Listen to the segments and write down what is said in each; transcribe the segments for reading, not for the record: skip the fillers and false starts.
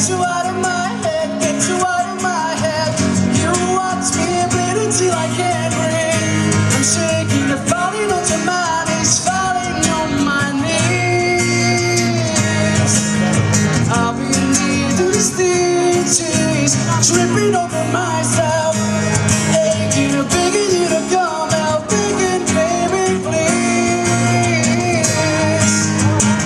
you out of my head, get you out of my head. You watch me bleeding till I can't breathe. I'm shaking, you're falling onto my knees, falling on my knees. I've been needing stitches, tripping over myself, aching, begging you to come out, begging, baby, please.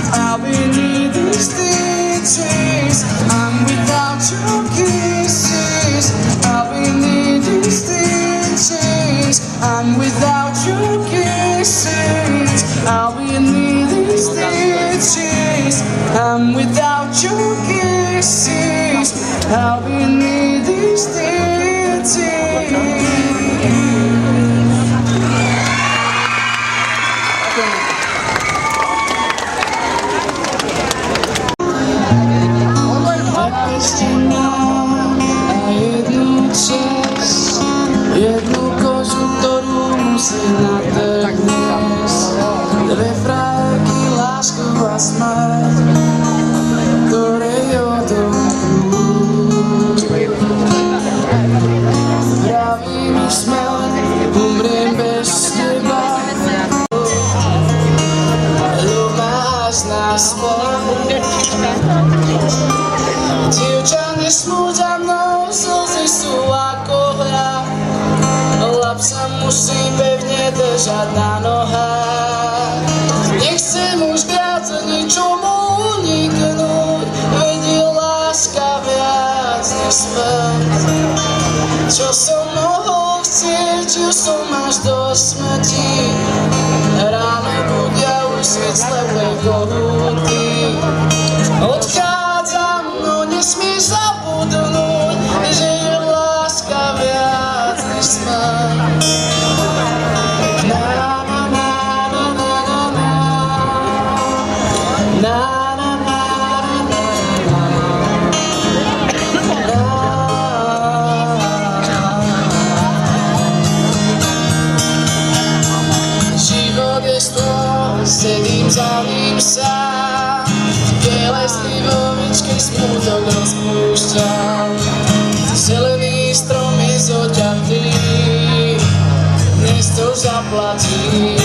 I've been needing stitches, I'm without your kisses. I've been needing stitches, I'm without your kisses. I'll be needing stitches, I'm without your kisses. I'll be needing stitches. Jednu kožu, ktorú musí natrhnúť. Dve frajerky, lásku a smrť, ktoré odolnú. Vraví mi smrť, umriem bez teba. Ľubáš na smrť. Dievča, nesmúť za mnou, slzy sú ako hra. Chlap sa musí pevne držať na nohách. Nechcem už viac ničomu uniknúť, veď je láska viac než smrť. Čo som mohol chcieť, ju som až do smrti. Ráno budia už svet slepej kohúty. Odchádzam, no nesmieš zabudnúť, že je láska viac než smrť. Na na na na na na na na na na. Život je stôl, sedím za ním sám. Biele slivovičky smútok rozpúšťam. Zelený strom je zoťatý, dnes to zaplatí.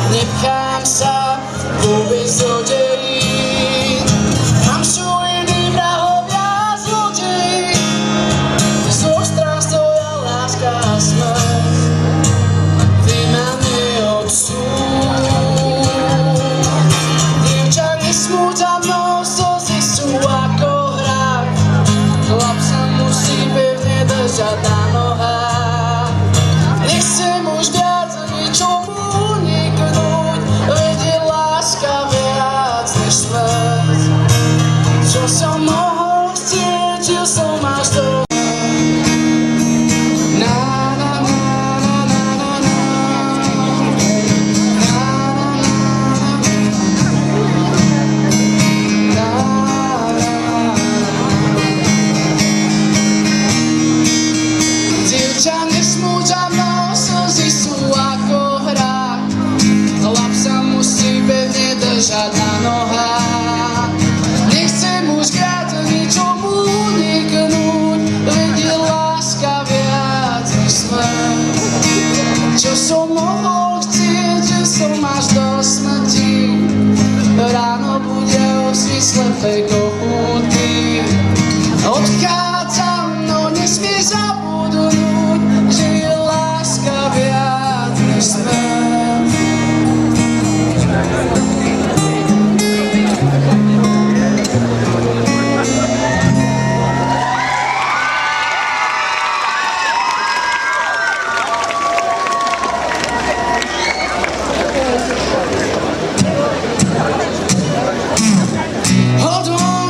Nepchám sa vôbec do dejín, mám všujený vrahovia zlodeji. Z dvoch strán stoja láska a smrť, vy ma neodsúď. Dievča, nesmúť za mnou, slzy sú ako hra. Chlap sa musí pevne držať na nohách. Nechcem už viac ničomu uniknúť, veď je láska viac než smrť. Čo som mohol chcieť, žil som až do... Dievča, nesmúť za mnou, slzy sú ako hra. Chlap sa musí pevne držať na nohách. Nechcem už viac ničomu uniknúť, veď je láska viac než smrť. Čo som mohol chcieť, že som až do smrti. Ráno bude osviť slepej kohúty. Odchádzam, no nesmieš zabudnúť, že je láska viac než smrť. Hold on.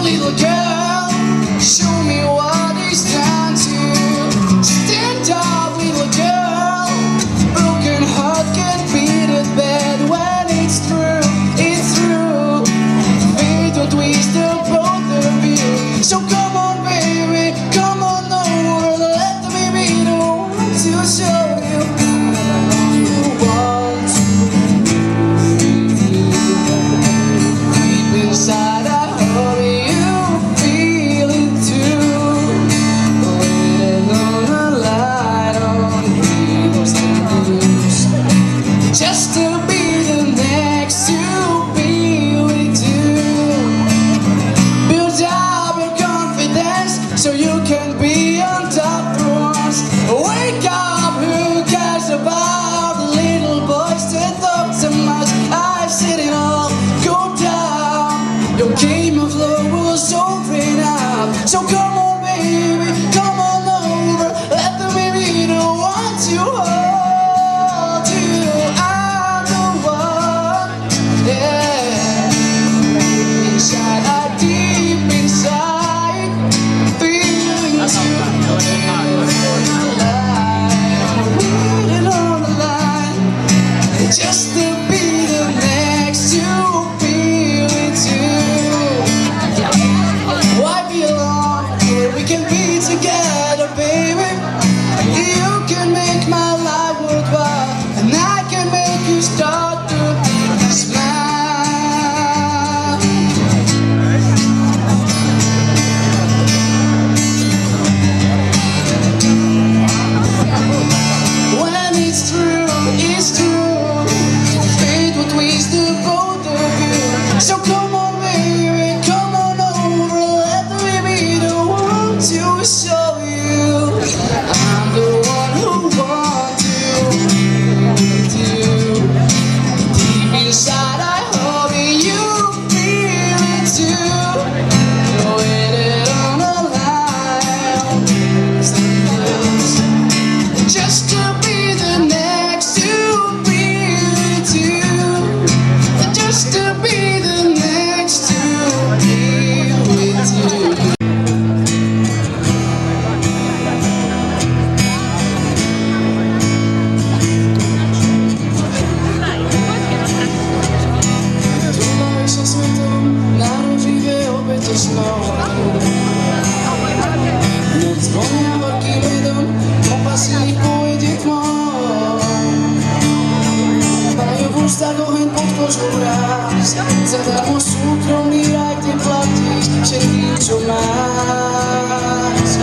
môj súkromný raj, kde platíš všetkým, čo máš.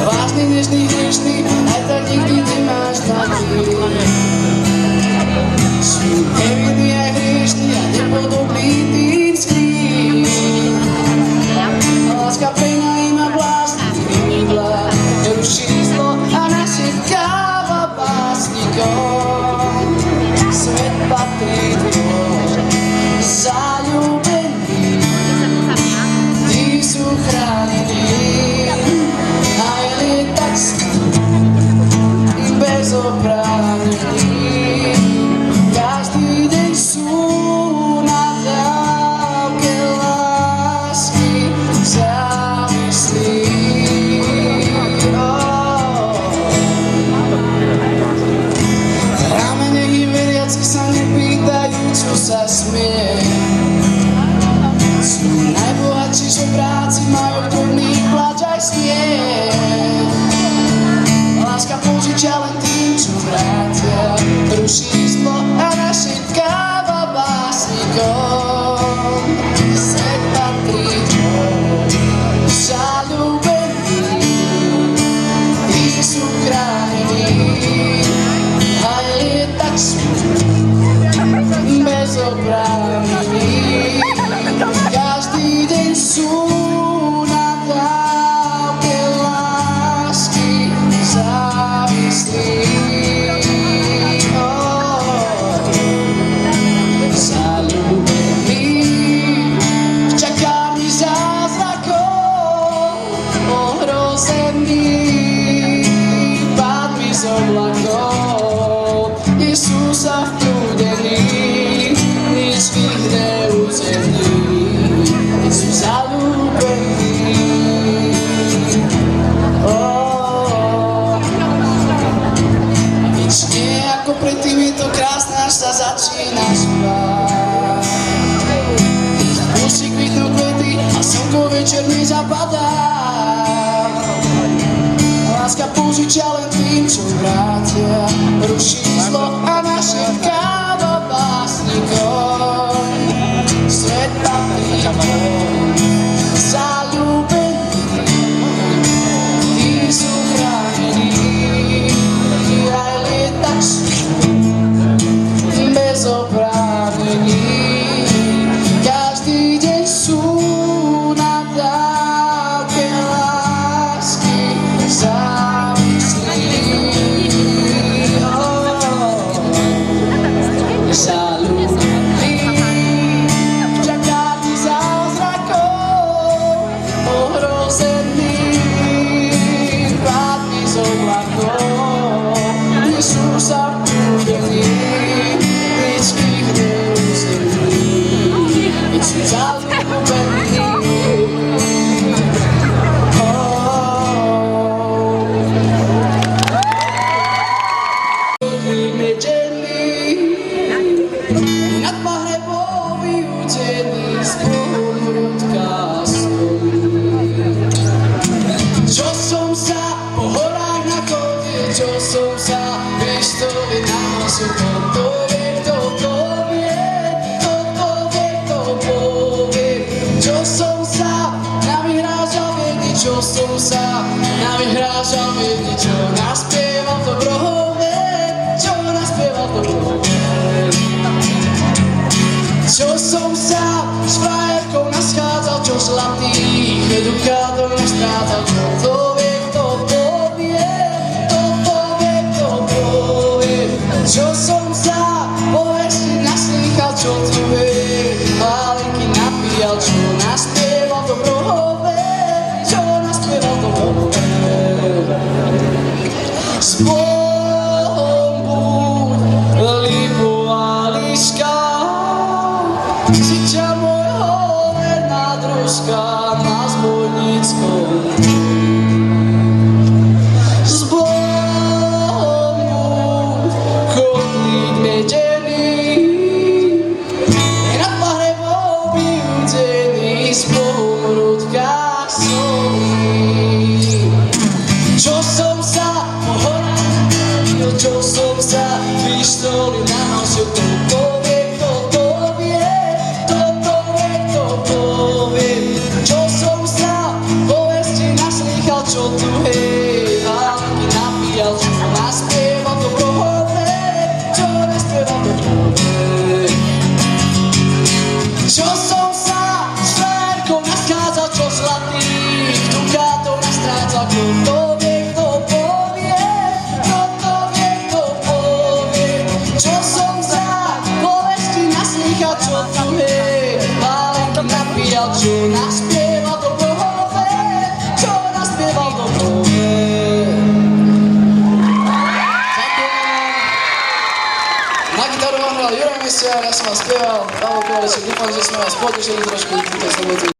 Vážny, nežný, hriešný, aj tak nikdy nemáš nádej. Sú nevinný aj hriešný a nepodobný tým skrytým. Láska plná ima blázny krídla, ruší zlo a nasypkáva básnikom. Svet patrí tvoj, zaľúbení, tí sú chránení. A je tak bezoprávnený. Každý deň sú na dávke lásky závislí. Ramene ich veriacich sa nepýtajú, čo sa smie. Sú najbohatší žobráci, majú drobný plač aj smiech. Láska požičia len tým, čo vrátia, ruší zlo a našepkáva básnikom. Svet patrí tvoj, zaľúbení, tí sú chránení. A je tak bezoprávnený. Každý deň sú na dávke lásky závislí. Zaľúbení v čakárni zázrakov, ohrozený pádmi z oblakov. Jesúsa vprúdený, nič ich neuzemní. Sú zaľúbení. Nič nie je ako predtým, je to krásne, až sa začína spať. Musí kvitnú kvety a slnko večer nezapadá. Láska požičia len tým, čo vrátia, ruší zlo a našepkáva básnikom. Svet patrí tvoj, zaľúbení, tí sú chránení. Aj lietač bezoprávnený. Každý deň sú na dávke lásky závislí. Zaľúbení v čakárni zázrakov, ohrozený pádmi z oblakov. Jesúsa vprúdený, nič ich neuzemní. Sú zaľúbení. Nad pohrebou vyútený spolu ľudka stojí. Čo som sa po horách na chode, čo som sa pištoli na nosu, kto vie, kto to vie, kto to vie, kto povie. Čo som sa navyhrážal, viedi, čo som sa navyhrážal, viedi, čo naspieval to brohové, čo naspieval to brohové. Čo som sa s frajerkou naschádzal, čo zlatých edukátov nastrádzal, čo to vie, kto povie, kto to vie, kto povie. Čo som sa po verši naslýchal, čo tu vie, halenky napíjal, čo naspieval to brohové, čo naspieval to brohové. S Bohom buď, libo a liška, žiča môjho verná družka na zbojníckom. S Bohom buď, kotlík medený, je nad pohrebou vyúdený, s Bohom rudka solí. Čo som sa po horách, čo som sa pištoli na nosu, Odtiaľ čo naspieval to bohové, čo naspieval to bohové. Na gitaru vám hral Juraj Mesiar, ja som vám spieval, Pavel Kovaleček, dúfam, že sme vás potešili trošku v túto sobotu.